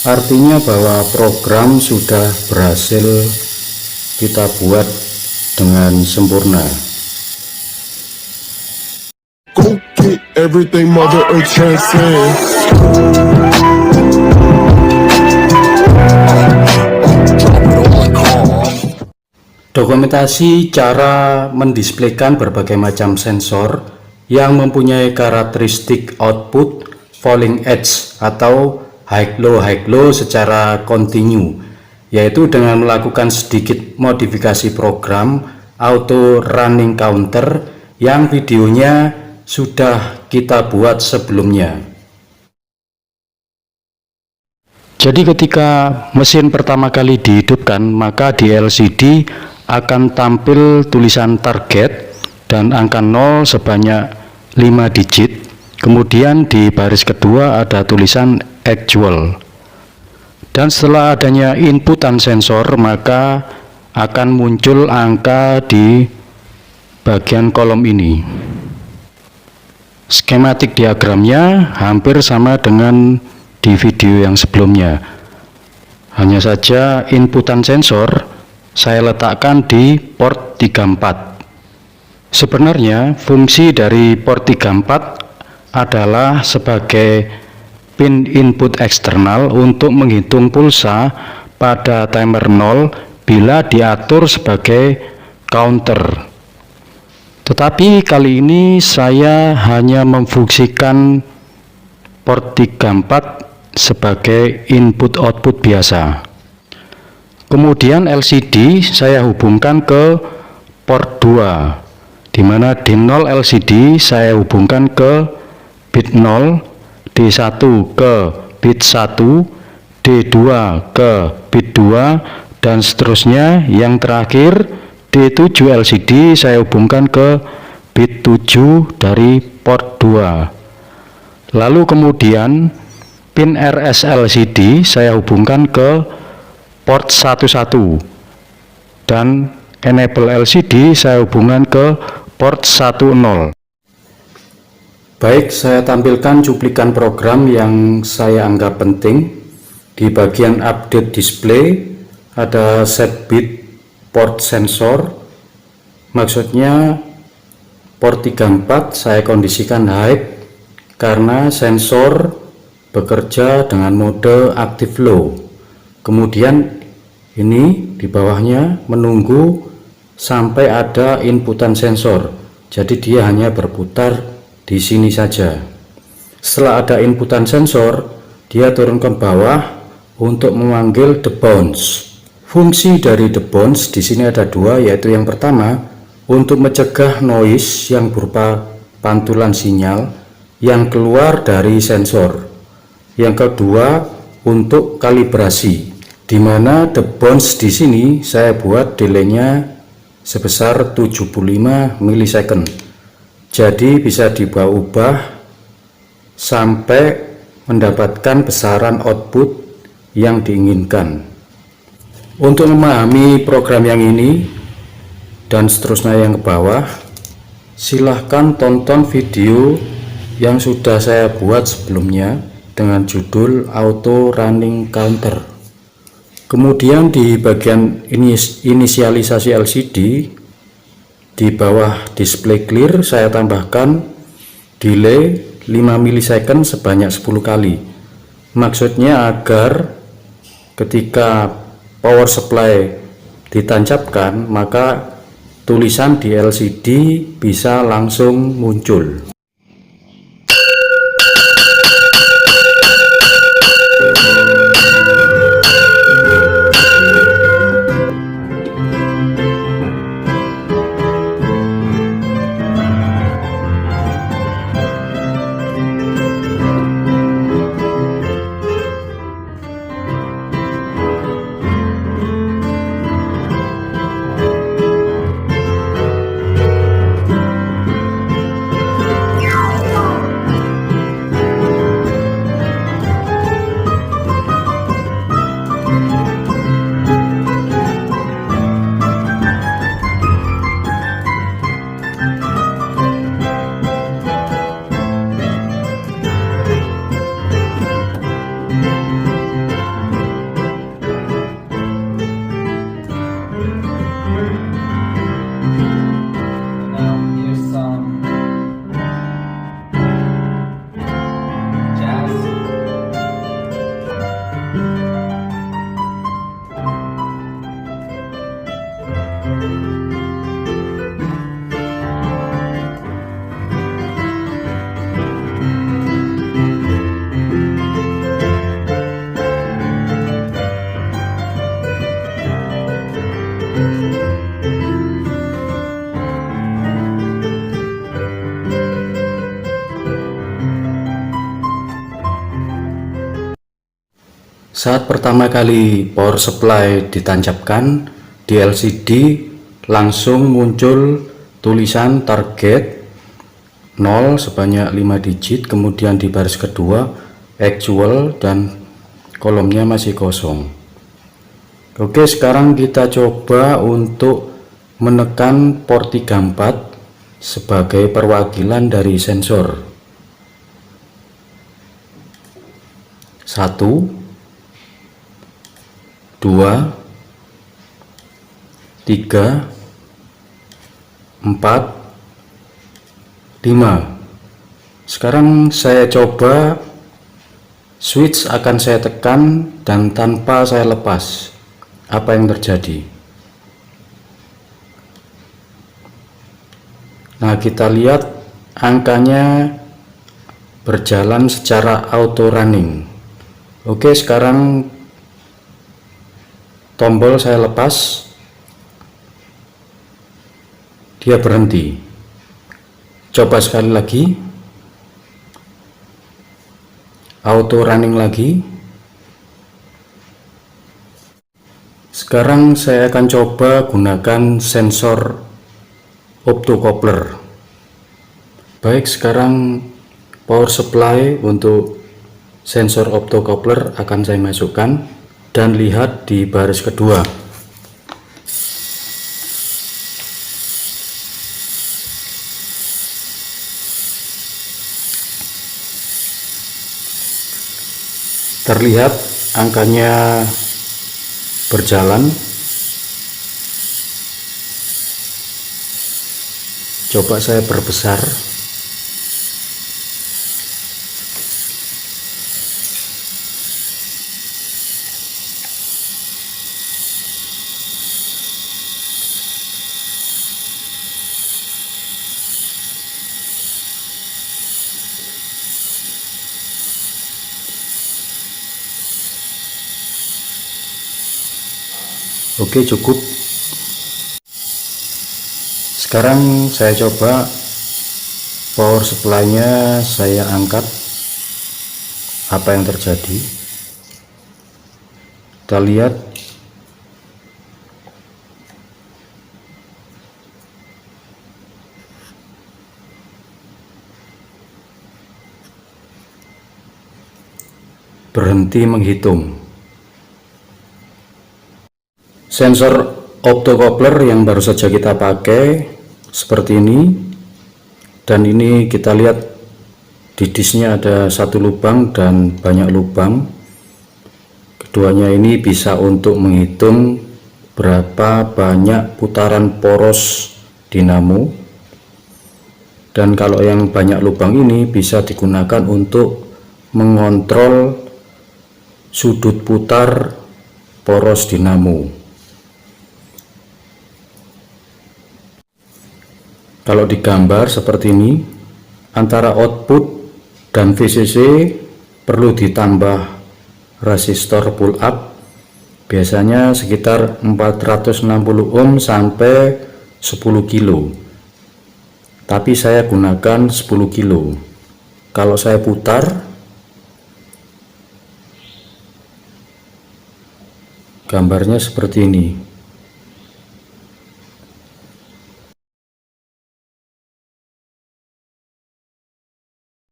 artinya bahwa program sudah berhasil kita buat dengan sempurna. Go get everything Mother Earth transcends. Dokumentasi cara mendisplaykan berbagai macam sensor yang mempunyai karakteristik output falling edge atau high low secara kontinu, yaitu dengan melakukan sedikit modifikasi program auto running counter yang videonya sudah kita buat sebelumnya. Jadi ketika mesin pertama kali dihidupkan, maka di LCD akan tampil tulisan target dan angka 0 sebanyak 5 digit. Kemudian di baris kedua ada tulisan actual. Dan setelah adanya inputan sensor, maka akan muncul angka di bagian kolom ini. Skematik diagramnya hampir sama dengan di video yang sebelumnya. Hanya saja inputan sensor saya letakkan di port 34. Sebenarnya fungsi dari port 34 adalah sebagai pin input eksternal untuk menghitung pulsa pada timer 0 bila diatur sebagai counter. Tetapi kali ini saya hanya memfungsikan port 34 sebagai input output biasa. Kemudian LCD saya hubungkan ke port 2, di mana D0 LCD saya hubungkan ke bit 0, D1 ke bit 1, D2 ke bit 2, dan seterusnya. Yang terakhir D7 LCD saya hubungkan ke bit 7 dari port 2. Lalu kemudian pin RS LCD saya hubungkan ke port 11 dan enable LCD saya hubungkan ke port 10. Baik, saya tampilkan cuplikan program yang saya anggap penting. Di bagian update display ada set bit port sensor, maksudnya port 34 saya kondisikan high karena sensor bekerja dengan mode active low. Kemudian ini di bawahnya menunggu sampai ada inputan sensor, jadi dia hanya berputar di sini saja. Setelah ada inputan sensor, dia turun ke bawah untuk memanggil the bounce. Fungsi dari the bounce di sini ada dua, yaitu yang pertama untuk mencegah noise yang berupa pantulan sinyal yang keluar dari sensor. Yang kedua untuk kalibrasi, di mana the bounce di sini saya buat delaynya sebesar 75 milisecond. Jadi bisa diubah sampai mendapatkan besaran output yang diinginkan. Untuk memahami program yang ini dan seterusnya yang ke bawah, silahkan tonton video yang sudah saya buat sebelumnya dengan judul Auto Running Counter. Kemudian di bagian inisialisasi LCD, di bawah display clear saya tambahkan delay 5 milisecond sebanyak 10 kali. Maksudnya agar ketika power supply ditancapkan, maka tulisan di LCD bisa langsung muncul. Saat pertama kali power supply ditancapkan di LCD, langsung muncul tulisan target 0 sebanyak 5 digit, kemudian di baris kedua actual dan kolomnya masih kosong. Oke, sekarang kita coba untuk menekan port 34 sebagai perwakilan dari sensor. 1, 2, 3, 4, 5. Sekarang saya coba switch akan saya tekan dan tanpa saya lepas. Apa yang terjadi? Nah, kita lihat angkanya berjalan secara auto running. Oke, sekarang tombol saya lepas, dia berhenti. Coba sekali lagi, auto running lagi. Sekarang saya akan coba gunakan sensor optocoupler. Baik, sekarang power supply untuk sensor optocoupler akan saya masukkan dan lihat di baris kedua. Terlihat angkanya berjalan. Coba saya perbesar. Oke, cukup. Sekarang saya coba power supply-nya saya angkat. Apa yang terjadi? Kita lihat berhenti menghitung. Sensor optocoupler yang baru saja kita pakai seperti ini, dan ini kita lihat di disknya ada satu lubang dan banyak lubang. Keduanya ini bisa untuk menghitung berapa banyak putaran poros dinamo, dan kalau yang banyak lubang ini bisa digunakan untuk mengontrol sudut putar poros dinamo. Kalau digambar seperti ini, antara output dan VCC perlu ditambah resistor pull up, biasanya sekitar 460 ohm sampai 10 kilo, tapi saya gunakan 10 kilo. Kalau saya putar, gambarnya seperti ini.